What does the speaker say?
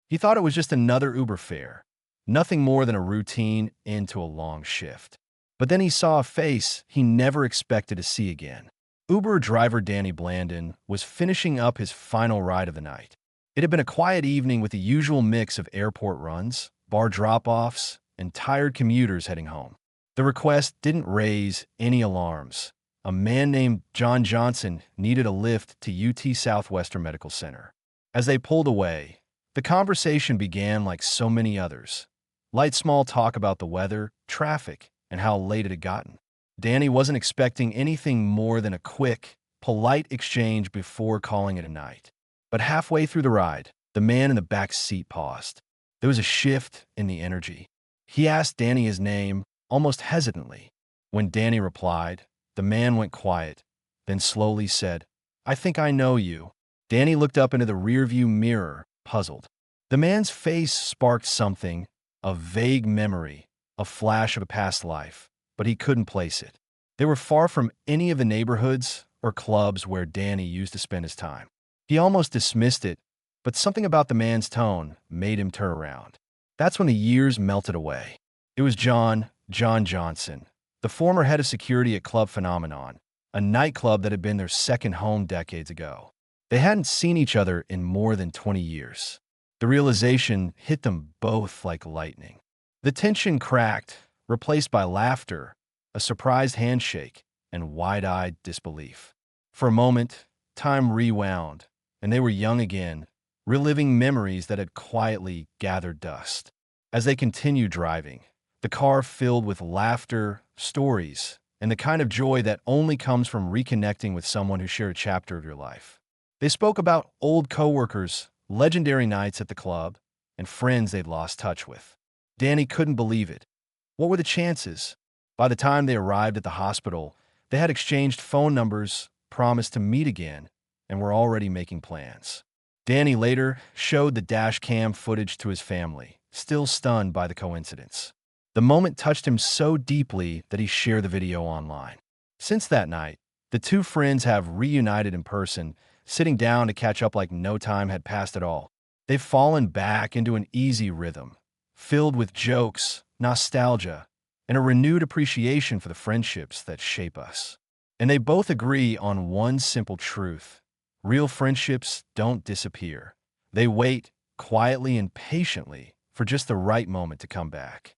He thought it was just another Uber fare, nothing more than a routine into a long shift. But then he saw a face he never expected to see again. Uber driver Danny Blandon was finishing up his final ride of the night. It had been a quiet evening with the usual mix of airport runs, bar drop-offs, and tired commuters heading home. The request didn't raise any alarms. A man named John Johnson needed a lift to UT Southwestern Medical Center. As they pulled away, the conversation began like so many others. Light small talk about the weather, traffic, and how late it had gotten. Danny wasn't expecting anything more than a quick, polite exchange before calling it a night. But halfway through the ride, the man in the back seat paused. There was a shift in the energy. He asked Danny his name, almost hesitantly. When Danny replied, the man went quiet, then slowly said, "I think I know you." Danny looked up into the rearview mirror, puzzled. The man's face sparked something, a vague memory, a flash of a past life, but he couldn't place it. They were far from any of the neighborhoods or clubs where Danny used to spend his time. He almost dismissed it, but something about the man's tone made him turn around. That's when the years melted away. It was John Johnson, the former head of security at Club Phenomenon, a nightclub that had been their second home decades ago. They hadn't seen each other in more than 20 years. The realization hit them both like lightning. The tension cracked, replaced by laughter, a surprised handshake, and wide-eyed disbelief. For a moment, time rewound, and they were young again, reliving memories that had quietly gathered dust. As they continued driving, the car filled with laughter, stories, and the kind of joy that only comes from reconnecting with someone who shared a chapter of your life. They spoke about old coworkers, legendary nights at the club, and friends they'd lost touch with. Danny couldn't believe it. What were the chances? By the time they arrived at the hospital, they had exchanged phone numbers, promised to meet again, and were already making plans. Danny later showed the dash cam footage to his family, still stunned by the coincidence. The moment touched him so deeply that he shared the video online. Since that night, the two friends have reunited in person, sitting down to catch up like no time had passed at all. They've fallen back into an easy rhythm, filled with jokes, nostalgia, and a renewed appreciation for the friendships that shape us. And they both agree on one simple truth. Real friendships don't disappear. They wait quietly and patiently for just the right moment to come back.